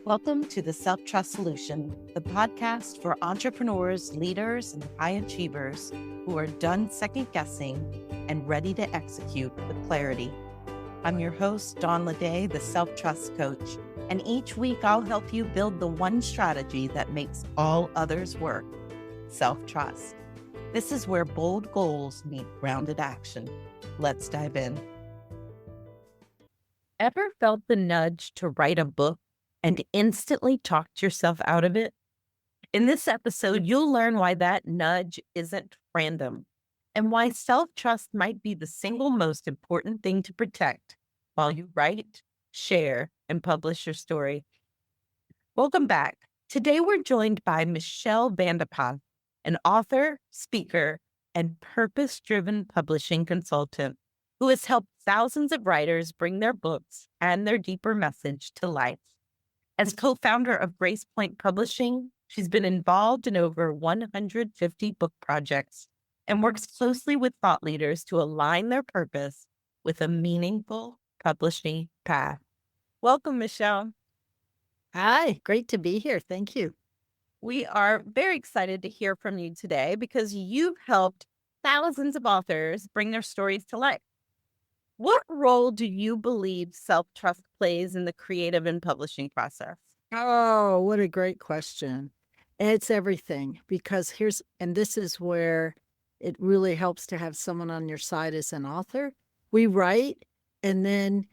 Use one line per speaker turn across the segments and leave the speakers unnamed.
Welcome to the Self-Trust Solution, the podcast for entrepreneurs, leaders, and high achievers who are done second-guessing and ready to execute with clarity. I'm your host, Dawn Leday, the Self-Trust Coach, and each week I'll help you build the one strategy that makes all others work, self-trust. This is where bold goals meet grounded action. Let's dive in. Ever felt the nudge to write a book and instantly talked yourself out of it? In this episode, you'll learn why that nudge isn't random and why self-trust might be the single most important thing to protect while you write, share, and publish your story. Welcome back. Today, we're joined by Michelle Vandepas, an author, speaker, and purpose-driven publishing consultant who has helped thousands of writers bring their books and their deeper message to life. As co-founder of GracePoint Publishing, she's been involved in over 150 book projects and works closely with thought leaders to align their purpose with a meaningful publishing path. Welcome, Michelle.
Hi, great to be here. Thank you.
We are very excited to hear from you today because you've helped thousands of authors bring their stories to life. What role do you believe self-trust plays in the creative and publishing process?
Oh, what a great question. It's everything because this is where it really helps to have someone on your side as an author. We write, and then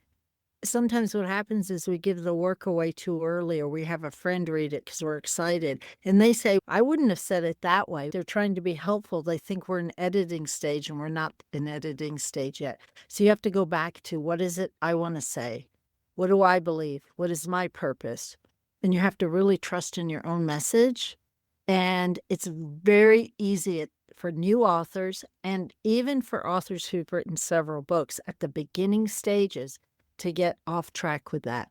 sometimes what happens is we give the work away too early, or we have a friend read it because we're excited. And they say, I wouldn't have said it that way. They're trying to be helpful. They think we're in editing stage, and we're not in editing stage yet. So you have to go back to, what is it I want to say? What do I believe? What is my purpose? And you have to really trust in your own message. And it's very easy for new authors, and even for authors who've written several books at the beginning stages, to get off track with that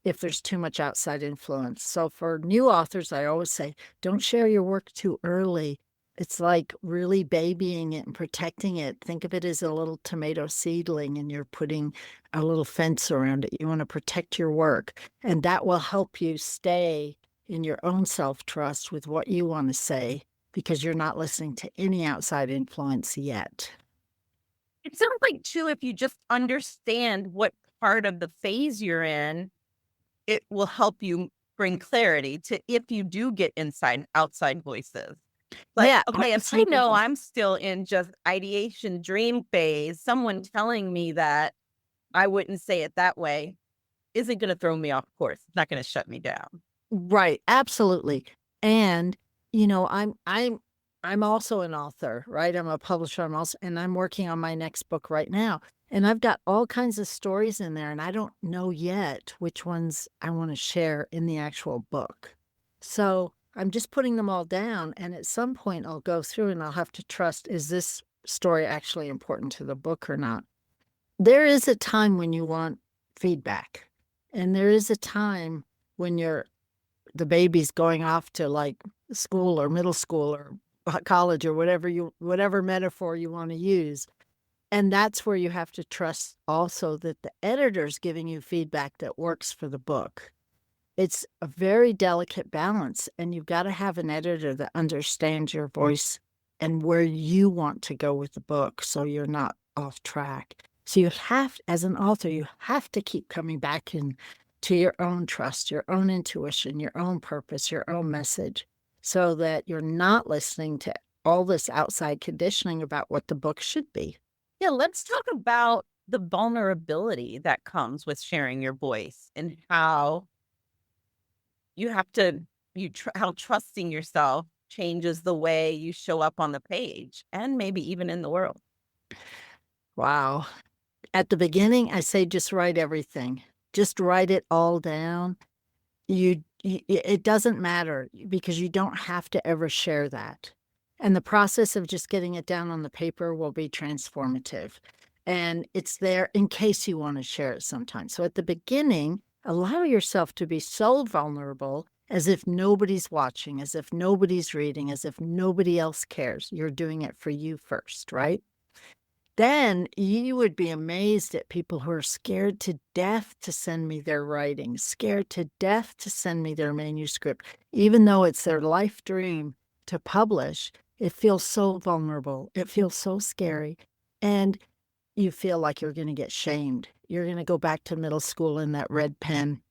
if there's too much outside influence. So for new authors, I always say, don't share your work too early. It's like really babying it and protecting it. Think of it as a little tomato seedling, and you're putting a little fence around it. You want to protect your work, and that will help you stay in your own self-trust with what you want to say, because you're not listening to any outside influence yet.
It sounds like, too, if you just understand what part of the phase you're in, it will help you bring clarity to if you do get outside voices. Like,
Yeah,
okay, if I know I'm still in just ideation dream phase, someone telling me that I wouldn't say it that way isn't going to throw me off course. It's not going to shut me down.
Right, absolutely. And I'm also an author, right? I'm a publisher. And I'm working on my next book right now. And I've got all kinds of stories in there, and I don't know yet which ones I want to share in the actual book. So I'm just putting them all down, and at some point I'll go through and I'll have to trust, is this story actually important to the book or not? There is a time when you want feedback, and there is a time when the baby's going off to like school or middle school or college or whatever metaphor you want to use. And that's where you have to trust also that the editor's giving you feedback that works for the book. It's a very delicate balance, and you've got to have an editor that understands your voice and where you want to go with the book, so you're not off track. So as an author, you have to keep coming back to your own trust, your own intuition, your own purpose, your own message, so that you're not listening to all this outside conditioning about what the book should be.
Yeah, let's talk about the vulnerability that comes with sharing your voice and how you have to, how trusting yourself changes the way you show up on the page and maybe even in the world.
Wow. At the beginning, I say just write everything. Just write it all down. It doesn't matter, because you don't have to ever share that. And the process of just getting it down on the paper will be transformative. And it's there in case you want to share it sometime. So at the beginning, allow yourself to be so vulnerable, as if nobody's watching, as if nobody's reading, as if nobody else cares. You're doing it for you first, right? then you would be amazed at people who are scared to death to send me their writing, scared to death to send me their manuscript, even though it's their life dream to publish. It feels so vulnerable. It feels so scary. And you feel like you're going to get shamed. You're going to go back to middle school in that red pen.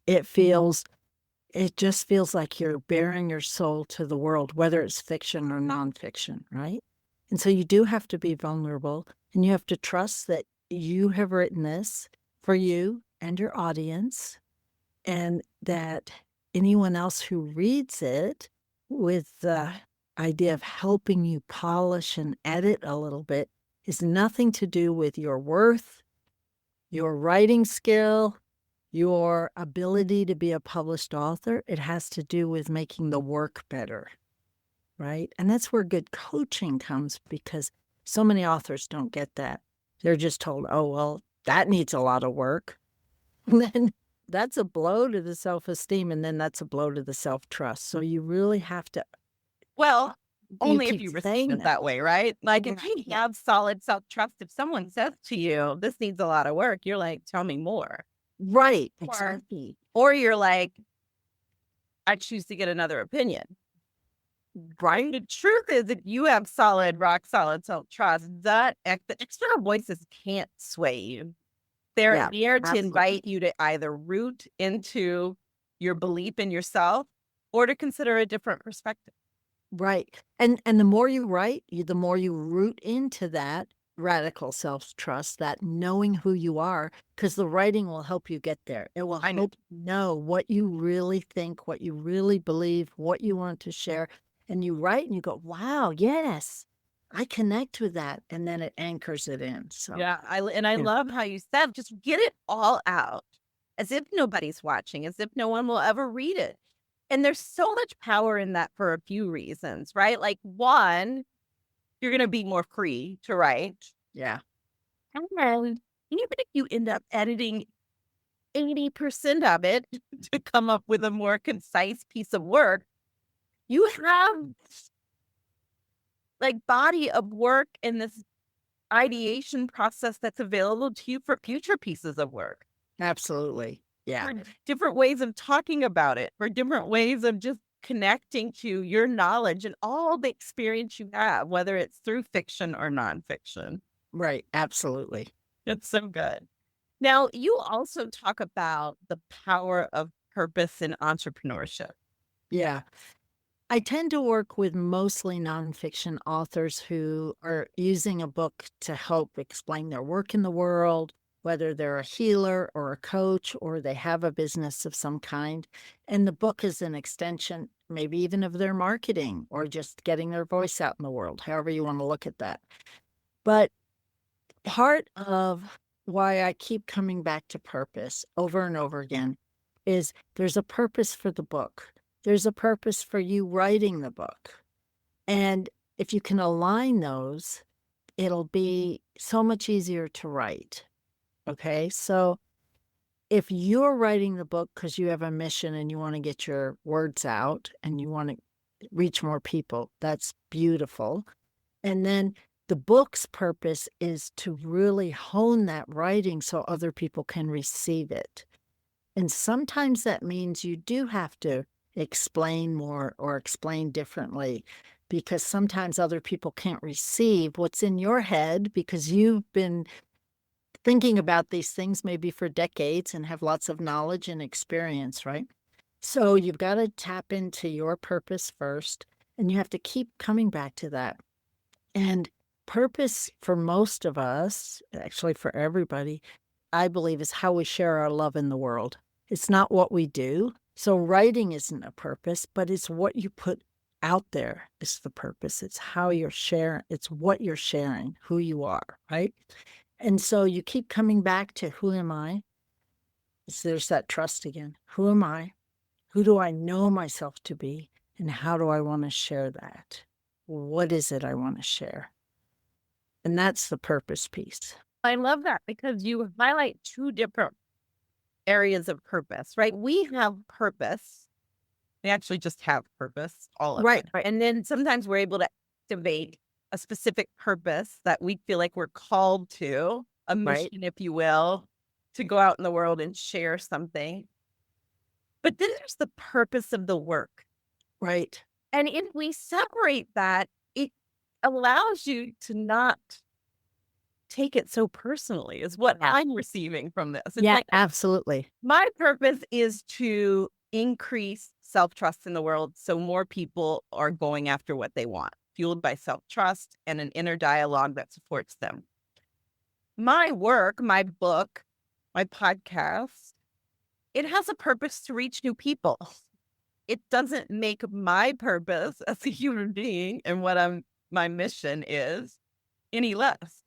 It just feels like you're bearing your soul to the world, whether it's fiction or nonfiction, right? And so you do have to be vulnerable, and you have to trust that you have written this for you and your audience, and that anyone else who reads it with the idea of helping you polish and edit a little bit is nothing to do with your worth, your writing skill, your ability to be a published author. It has to do with making the work better, right? And that's where good coaching comes, because so many authors don't get that. They're just told, oh, well, that needs a lot of work. And then that's a blow to the self-esteem, and then that's a blow to the self-trust. So you really have to,
Well, only if
keep
you receive
saying
it
that.
that way, right? Like if you
Right.
have solid self-trust, if someone says to you, this needs a lot of work, you're like, tell me more.
Right,
Or,
exactly.
or you're like, I choose to get another opinion.
Right?
The truth is, if you have solid, rock solid self-trust, the external voices can't sway you. They're
Yeah,
there to
absolutely.
invite you to either root into your belief in yourself or to consider a different perspective.
Right. And the more you write, the more you root into that radical self-trust, that knowing who you are, because the writing will help you get there. It will
I know.
help you know what you really think, what you really believe, what you want to share. And you write and you go, wow, yes, I connect with that. And then it anchors it in. So,
Yeah, I
yeah.
love how you said, just get it all out as if nobody's watching, as if no one will ever read it. And there's so much power in that for a few reasons, right? Like one, you're going to be more free to write.
Yeah.
And even if you end up editing 80% of it to come up with a more concise piece of work, you have like body of work in this ideation process that's available to you for future pieces of work.
Absolutely. Yeah.
For different ways of talking about it, for different ways of just connecting to your knowledge and all the experience you have, whether it's through fiction or nonfiction.
Right. Absolutely.
It's so good. Now, you also talk about the power of purpose in entrepreneurship.
Yeah. I tend to work with mostly nonfiction authors who are using a book to help explain their work in the world, whether they're a healer or a coach or they have a business of some kind. And the book is an extension, maybe even of their marketing or just getting their voice out in the world, however you want to look at that. But part of why I keep coming back to purpose over and over again is there's a purpose for the book. There's a purpose for you writing the book. And if you can align those, it'll be so much easier to write. Okay. So if you're writing the book because you have a mission and you want to get your words out and you want to reach more people, that's beautiful. And then the book's purpose is to really hone that writing so other people can receive it. And sometimes that means you do have to explain more or explain differently, because sometimes other people can't receive what's in your head because you've been thinking about these things maybe for decades and have lots of knowledge and experience, right? So you've got to tap into your purpose first, and you have to keep coming back to that. And purpose for most of us, actually for everybody, I believe is how we share our love in the world. It's not what we do. So writing isn't a purpose, but it's what you put out there is the purpose. It's how you're sharing. It's what you're sharing, who you are, right? And so you keep coming back to who am I? There's that trust again. Who am I? Who do I know myself to be? And how do I want to share that? What is it I want to share? And that's the purpose piece.
I love that because you highlight two different areas of purpose, right? We have purpose. We actually just have purpose, all of
Right,
it.
right.
And then sometimes we're able to activate a specific purpose that we feel like we're called to, a
Right.
mission, if you will, to go out in the world and share something. But then there's the purpose of the work.
Right.
And if we separate that, it allows you to not take it so personally, is what I'm receiving from this. It's
Yeah,
like,
absolutely.
my purpose is to increase self-trust in the world so more people are going after what they want, fueled by self-trust and an inner dialogue that supports them. My work, my book, my podcast, it has a purpose to reach new people. It doesn't make my purpose as a human being and my mission is any less.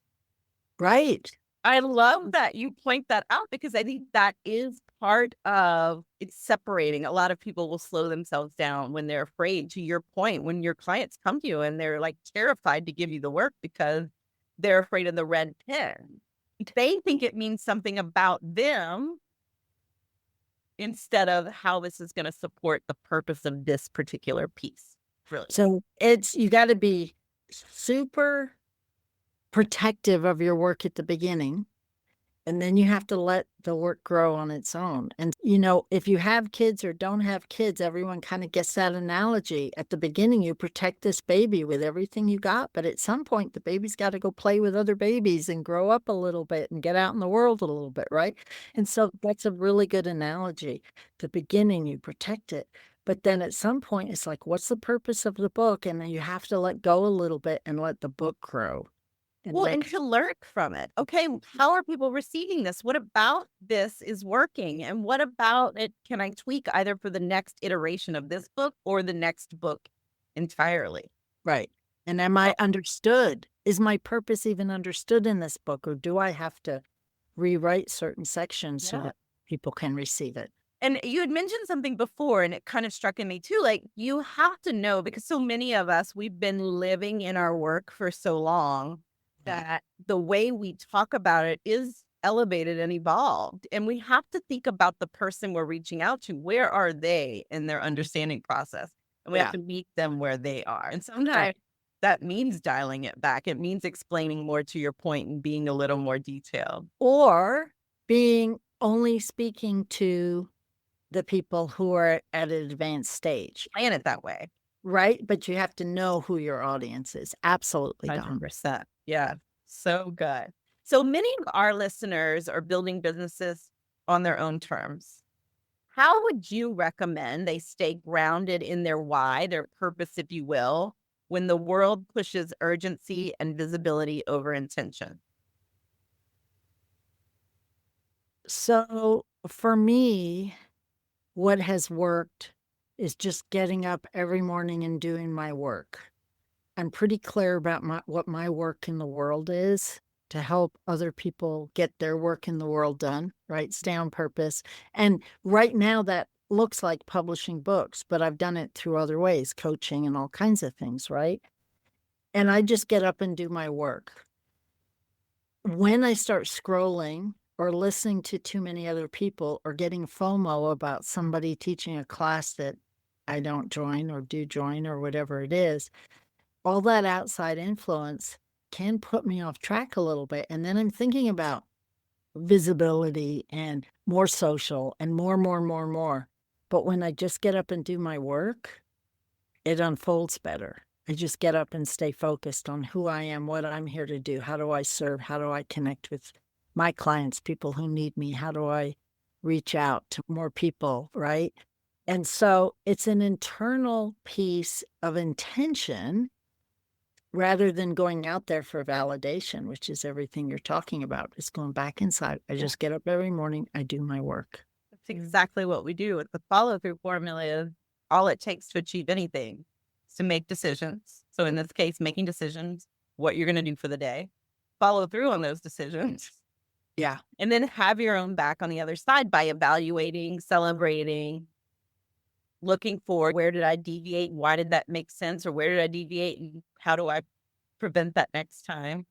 Right.
I love that you point that out because I think that is part of it's separating. A lot of people will slow themselves down when they're afraid, to your point, when your clients come to you and they're like terrified to give you the work because they're afraid of the red pen. They think it means something about them instead of how this is going to support the purpose of this particular piece. Really.
So you got to be super protective of your work at the beginning. And then you have to let the work grow on its own. And, if you have kids or don't have kids, everyone kind of gets that analogy. At the beginning, you protect this baby with everything you got. But at some point, the baby's got to go play with other babies and grow up a little bit and get out in the world a little bit, right? And so that's a really good analogy. The beginning, you protect it. But then at some point, it's like, what's the purpose of the book? And then you have to let go a little bit and let the book grow.
Well, and to learn from it. Okay, how are people receiving this? What about this is working? And what about it can I tweak either for the next iteration of this book or the next book entirely?
Right. And am I understood? Is my purpose even understood in this book, or do I have to rewrite certain sections so
Yeah.
that people can receive it?
And you had mentioned something before, and it kind of struck in me too. Like, you have to know because so many of us, we've been living in our work for so long that the way we talk about it is elevated and evolved. And we have to think about the person we're reaching out to. Where are they in their understanding process? And we have
Yeah.
to meet them where they are. And sometimes that means dialing it back. It means explaining more to your point and being a little more detailed.
Or being only speaking to the people who are at an advanced stage.
Plan it that way.
Right? But you have to know who your audience is. Absolutely, Dawn.
100%. Yeah. So good. So many of our listeners are building businesses on their own terms. How would you recommend they stay grounded in their why, their purpose, if you will, when the world pushes urgency and visibility over intention?
So for me, what has worked is just getting up every morning and doing my work. I'm pretty clear about what my work in the world is to help other people get their work in the world done, right? Stay on purpose. And right now that looks like publishing books, but I've done it through other ways, coaching and all kinds of things, right? And I just get up and do my work. When I start scrolling or listening to too many other people or getting FOMO about somebody teaching a class that I don't join or do join or whatever it is, all that outside influence can put me off track a little bit. And then I'm thinking about visibility and more social and more. But when I just get up and do my work, it unfolds better. I just get up and stay focused on who I am, what I'm here to do. How do I serve? How do I connect with my clients, people who need me? How do I reach out to more people, right? And so it's an internal piece of intention rather than going out there for validation, which is everything you're talking about. It's going back inside. I just get up every morning. I do my work.
That's exactly what we do. The follow through formula is all it takes to achieve anything is to make decisions. So in this case, making decisions, what you're going to do for the day, follow through on those decisions.
Yeah.
And then have your own back on the other side by evaluating, celebrating, looking for where did I deviate? Why did that make sense? Or where did I deviate? And how do I prevent that next time?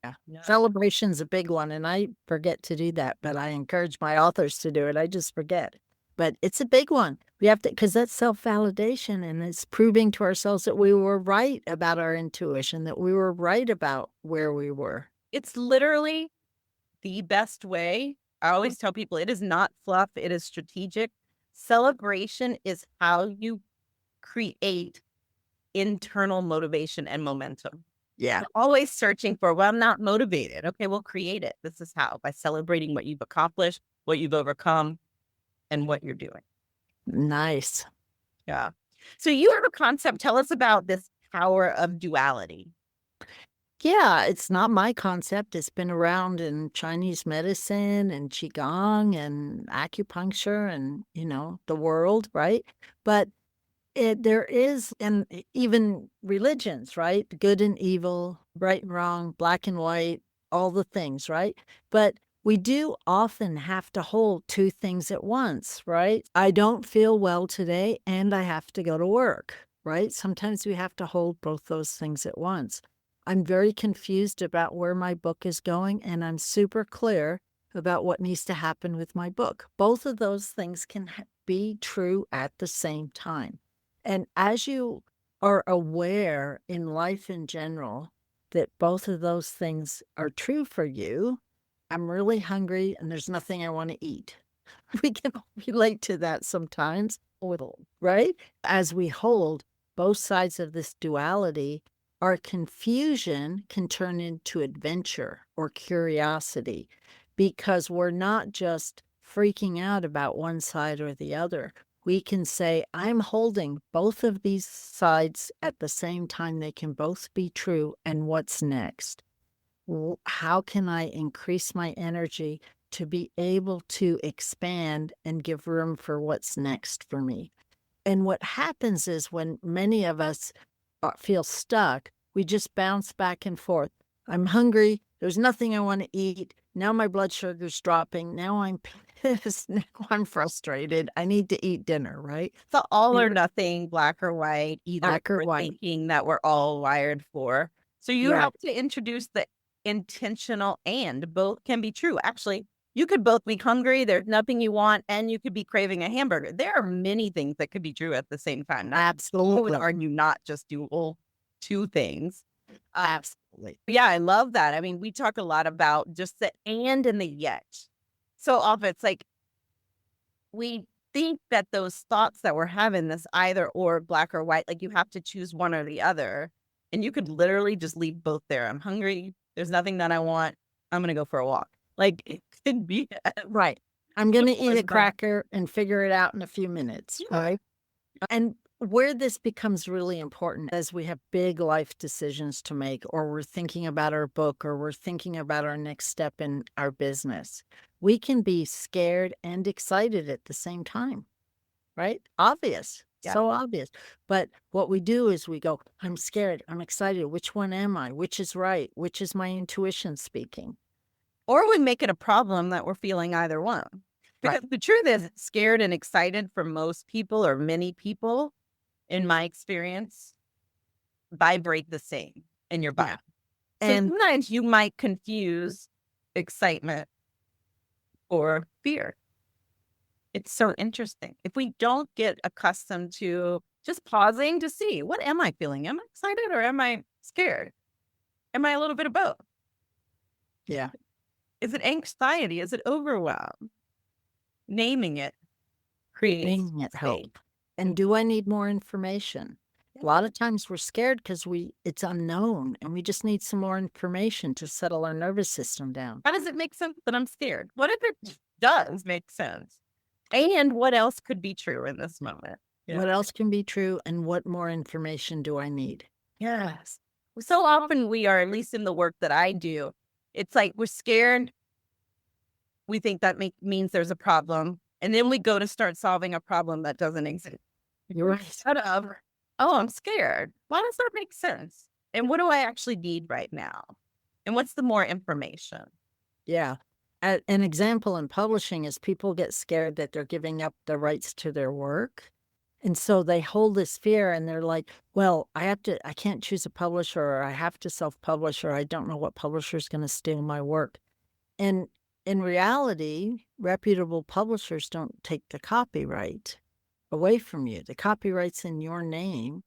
Yeah.
Yeah.
Celebration's a big one, and I forget to do that, but I encourage my authors to do it. I just forget. but it's a big one. We have to, because that's self-validation, and it's proving to ourselves that we were right about our intuition, that we were right about where we were.
It's literally the best way. I always tell people it is not fluff, it is strategic. Celebration is how you create internal motivation and momentum.
Yeah.
We're always searching for, well, I'm not motivated. Okay, we'll create it. This is how, by celebrating what you've accomplished, what you've overcome, and what you're doing.
Nice.
Yeah. So you have a concept. Tell us about this power of duality.
Yeah, it's not my concept. It's been around in Chinese medicine and Qigong and acupuncture and, the world, right? But there is, and even religions, right? Good and evil, right and wrong, black and white, all the things, right? But we do often have to hold two things at once, right? I don't feel well today and I have to go to work, right? Sometimes we have to hold both those things at once. I'm very confused about where my book is going, and I'm super clear about what needs to happen with my book. Both of those things can be true at the same time. And as you are aware in life in general that both of those things are true for you, I'm really hungry and there's nothing I want to eat. We can all relate to that sometimes, a little, right? As we hold both sides of this duality, our confusion can turn into adventure or curiosity because we're not just freaking out about one side or the other. We can say, I'm holding both of these sides at the same time. They can both be true. And what's next? How can I increase my energy to be able to expand and give room for what's next for me? And what happens is when many of us feel stuck, we just bounce back and forth. I'm hungry. There's nothing I want to eat. Now my blood sugar's dropping. Now I'm pissed. Now I'm frustrated. I need to eat dinner, right?
The all or nothing, black or white, either
Black or
we're
white.
thinking that we're all wired for. So you
Yeah.
have to introduce the intentional, and both can be true. Actually, you could both be hungry, there's nothing you want, and you could be craving a hamburger. There are many things that could be true at the same time. I would
Absolutely.
argue not just dual two things.
Absolutely.
Yeah, I love that. I mean, we talk a lot about just the and the yet. So often it's like we think that those thoughts that we're having, this either or, black or white, like you have to choose one or the other. And you could literally just leave both there. I'm hungry. There's nothing that I want. I'm going to go for a walk. Like it could be.
Right. I'm going to eat a
that.
cracker and figure it out in a few minutes.
Yeah.
Right. And where this becomes really important as we have big life decisions to make, or we're thinking about our book, or we're thinking about our next step in our business, we can be scared and excited at the same time, right? Obvious.
Yeah.
So obvious. But what we do is we go, I'm scared. I'm excited. Which one am I? Which is right? Which is my intuition speaking?
Or we make it a problem that we're feeling either one. Because the truth is, scared and excited for most people, or many people, in my experience, vibrate the same in your body.
Yeah.
So
And
sometimes you might confuse excitement or fear. It's so interesting. If we don't get accustomed to just pausing to see, what am I feeling? Am I excited or am I scared? Am I a little bit of both?
yeah.
Is it anxiety? Is it overwhelm? Naming it creates
Naming it
space.
help. And do I need more information? A lot of times we're scared because it's unknown and we just need some more information to settle our nervous system down.
How does it make sense that I'm scared? What if it does make sense? And what else could be true in this moment? Yeah.
What else can be true, and what more information do I need?
Yes. So often we are, at least in the work that I do, it's like we're scared. We think that means there's a problem. And then we go to start solving a problem that doesn't exist.
You're right.
Instead of, oh, I'm scared. Why does that make sense? And what do I actually need right now? And what's the more information?
Yeah. An example in publishing is people get scared that they're giving up the rights to their work. And so they hold this fear and they're like, well, I can't choose a publisher, or I have to self-publish, or I don't know what publisher is going to steal my work. And in reality, reputable publishers don't take the copyright away from you. The copyright's in your name.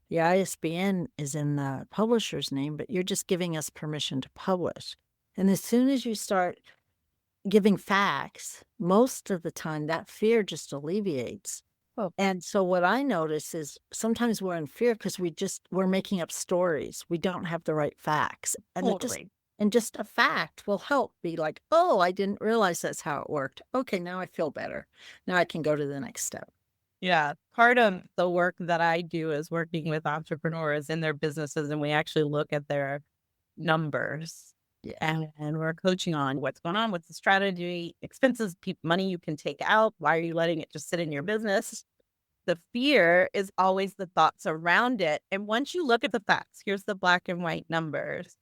The ISBN is in the publisher's name, but you're just giving us permission to publish. And as soon as you start giving facts, most of the time that fear just alleviates.
Oh,
And so what I notice is sometimes we're in fear because we're making up stories. We don't have the right facts.
totally.
And just a fact will help be like, oh, I didn't realize that's how it worked. Okay, now I feel better. Now I can go to the next step.
Yeah. Part of the work that I do is working with entrepreneurs in their businesses, and we actually look at their numbers.
Yeah.
And we're coaching on what's going on, what's the strategy, expenses, money you can take out. Why are you letting it just sit in your business? The fear is always the thoughts around it. And once you look at the facts, here's the black and white numbers,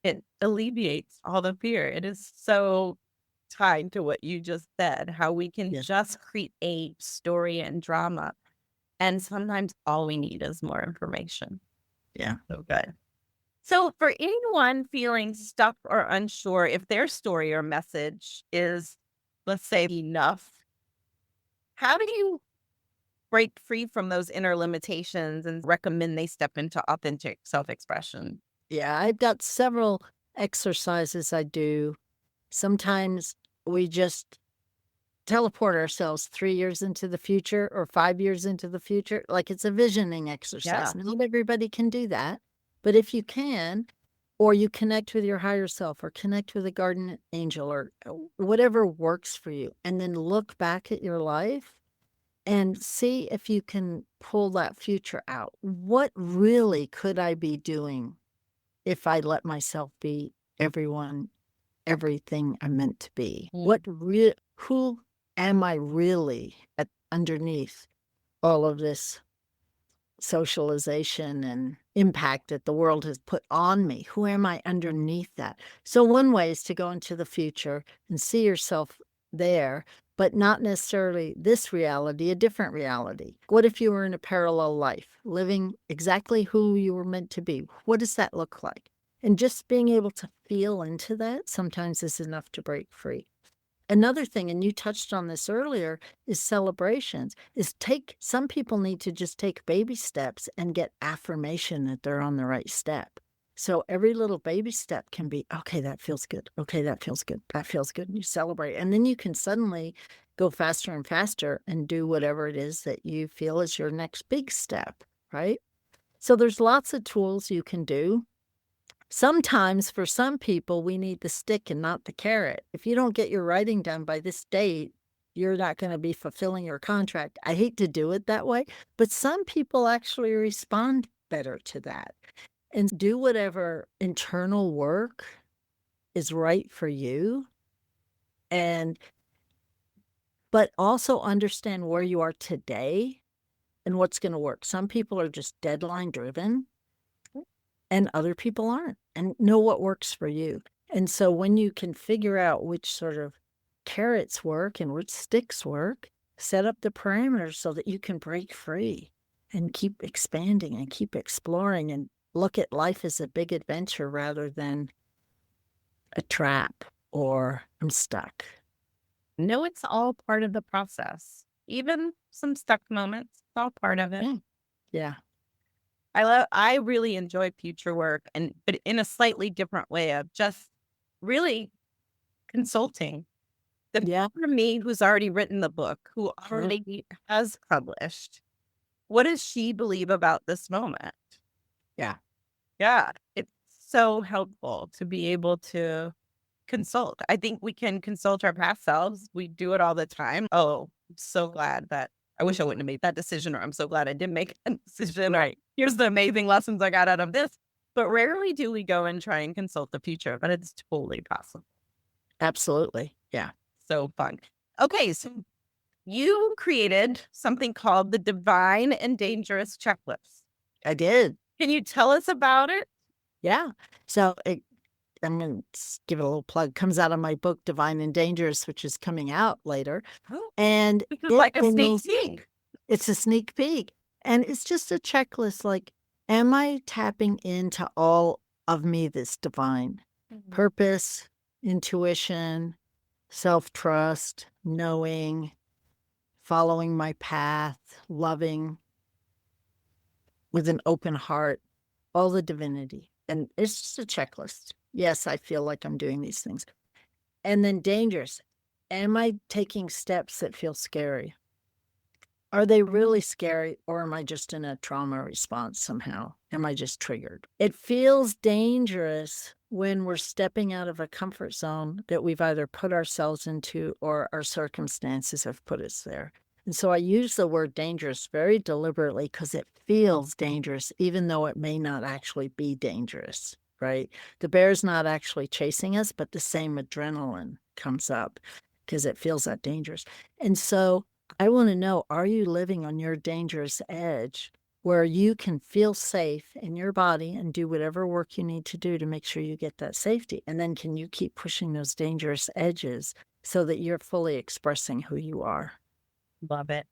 it alleviates all the fear. It is so tied to what you just said, how we can
Yeah.
just create story and drama. And sometimes all we need is more information.
Yeah.
So good. So for anyone feeling stuck or unsure if their story or message is, let's say, enough, how do you break free from those inner limitations and recommend they step into authentic self-expression?
Yeah. I've got several exercises I do. Sometimes we just teleport ourselves 3 years into the future or 5 years into the future. Like it's a visioning exercise.
Yeah.
Not everybody can do that. But if you can, or you connect with your higher self or connect with a guardian angel or whatever works for you, and then look back at your life and see if you can pull that future out. What really could I be doing if I let myself be everyone, everything I'm meant to be? Who am I really underneath all of this socialization and impact that the world has put on me? Who am I underneath that? So one way is to go into the future and see yourself there, but not necessarily this reality, a different reality. What if you were in a parallel life, living exactly who you were meant to be? What does that look like? And just being able to feel into that sometimes is enough to break free. Another thing, and you touched on this earlier, is celebrations. Some people need to just take baby steps and get affirmation that they're on the right step. So every little baby step can be, okay, that feels good. Okay, that feels good. That feels good. And you celebrate. And then you can suddenly go faster and faster and do whatever it is that you feel is your next big step, right? So there's lots of tools you can do. Sometimes for some people, we need the stick and not the carrot. If you don't get your writing done by this date, you're not going to be fulfilling your contract. I hate to do it that way, but some people actually respond better to that and do whatever internal work is right for you. But also understand where you are today and what's going to work. Some people are just deadline driven and other people aren't, and know what works for you. And so when you can figure out which sort of carrots work and which sticks work, set up the parameters so that you can break free and keep expanding and keep exploring and look at life as a big adventure rather than a trap or I'm stuck.
No, it's all part of the process. Even some stuck moments, it's all part of it.
Yeah. Yeah.
I really enjoy future work, but in a slightly different way of just really consulting. The
Yeah.
part of me who's already written the book, who already has published, what does she believe about this moment?
Yeah.
Yeah, it's so helpful to be able to consult. I think we can consult our past selves. We do it all the time. Oh, I'm so glad that I wish I wouldn't have made that decision, or I'm so glad I didn't make that decision. Right. Here's the amazing lessons I got out of this. But rarely do we go and try and consult the future, but it's totally possible.
Absolutely. Yeah.
So fun. Okay, so you created something called the Divine and Dangerous Checklist.
I did.
Can you tell us about it?
Yeah. So I'm going to give it a little plug. Comes out of my book, Divine and Dangerous, which is coming out later.
Oh,
And
this is like a sneak
is
peek.
it's a sneak peek. And it's just a checklist like, am I tapping into all of me that's divine?
Mhm.
Purpose, intuition, self-trust, knowing, following my path, loving with an open heart, all the divinity. And it's just a checklist. Yes, I feel like I'm doing these things. And then dangerous. Am I taking steps that feel scary? Are they really scary, or am I just in a trauma response somehow? Am I just triggered? It feels dangerous when we're stepping out of a comfort zone that we've either put ourselves into or our circumstances have put us there. And so I use the word dangerous very deliberately because it feels dangerous, even though it may not actually be dangerous, right? The bear's not actually chasing us, but the same adrenaline comes up because it feels that dangerous. And so I want to know, are you living on your dangerous edge where you can feel safe in your body and do whatever work you need to do to make sure you get that safety? And then can you keep pushing those dangerous edges so that you're fully expressing who you are?
Love it.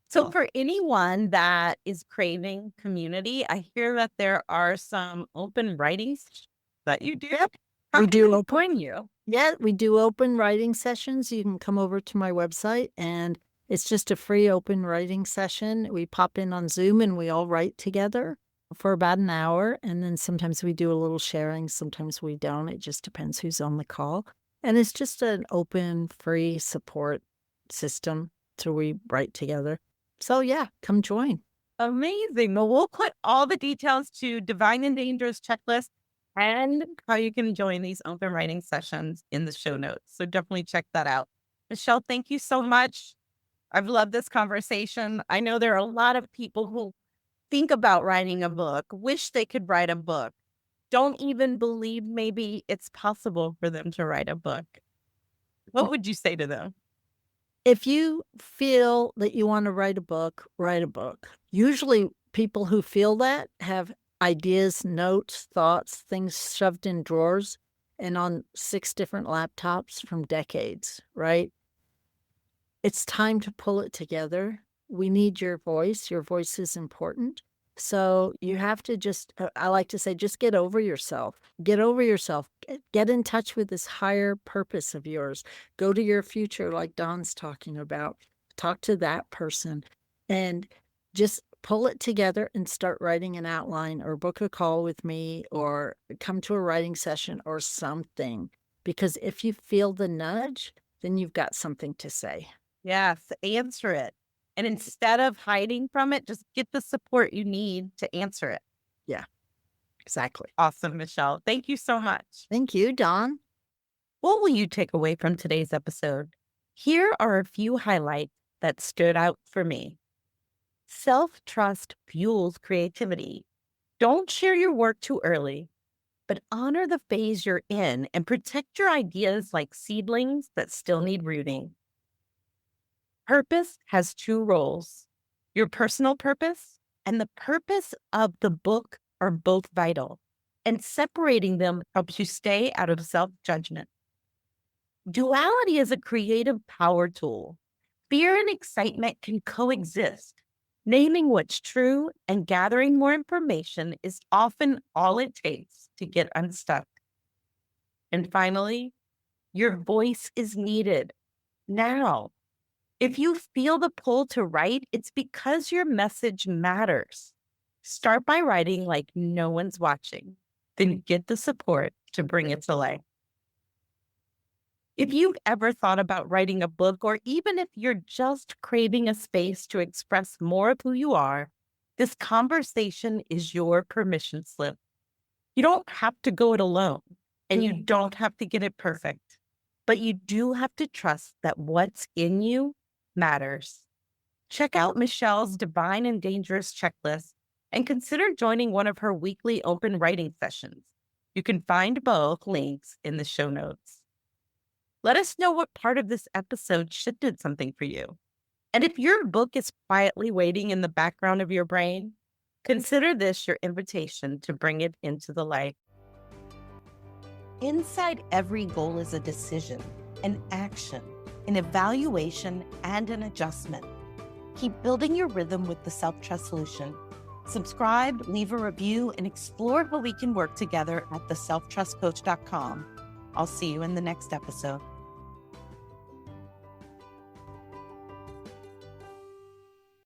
So for anyone that is craving community, I hear that there are some open writings that you do.
Yep.
How
We
can
do
we
open.
join you?
Yeah, we do open writing sessions. You can come over to my website, and it's just a free open writing session. We pop in on Zoom and we all write together for about an hour. And then sometimes we do a little sharing, sometimes we don't. It just depends who's on the call. And it's just an open, free support system. So we write together. So yeah, come join.
Amazing. Well, we'll put all the details to Divine and Dangerous checklist and how you can join these open writing sessions in the show notes. So definitely check that out. Michelle, thank you so much. I've loved this conversation. I know there are a lot of people who think about writing a book, wish they could write a book, don't even believe maybe it's possible for them to write a book. What would you say to them?
If you feel that you want to write a book, write a book. Usually people who feel that have ideas, notes, thoughts, things shoved in drawers and on 6 different laptops from decades, right? It's time to pull it together. We need your voice. Your voice is important. So you have to just, I like to say, just get over yourself. Get over yourself. Get in touch with this higher purpose of yours. Go to your future, like Don's talking about. Talk to that person and just pull it together and start writing an outline or book a call with me or come to a writing session or something. Because if you feel the nudge, then you've got something to say.
Yes, answer it. And instead of hiding from it, just get the support you need to answer it.
Yeah, exactly.
Awesome, Michelle. Thank you so much.
Thank you, Don.
What will you take away from today's episode? Here are a few highlights that stood out for me. Self-trust fuels creativity. Don't share your work too early, but honor the phase you're in and protect your ideas like seedlings that still need rooting. Purpose has 2 roles. Your personal purpose and the purpose of the book are both vital, and separating them helps you stay out of self-judgment. Duality is a creative power tool. Fear and excitement can coexist. Naming what's true and gathering more information is often all it takes to get unstuck. And finally, your voice is needed now. If you feel the pull to write, it's because your message matters. Start by writing like no one's watching, then get the support to bring it to life. If you've ever thought about writing a book, or even if you're just craving a space to express more of who you are, this conversation is your permission slip. You don't have to go it alone, and you don't have to get it perfect, but you do have to trust that what's in you matters. Check out Michelle's Divine and Dangerous checklist and consider joining one of her weekly open writing sessions. You can find both links in the show notes. Let us know what part of this episode shifted something for you. And if your book is quietly waiting in the background of your brain, consider this your invitation to bring it into the light. Inside every goal is a decision, an action, an evaluation, and an adjustment. Keep building your rhythm with the Self-Trust Solution. Subscribe, leave a review, and explore how we can work together at theselftrustcoach.com. I'll see you in the next episode.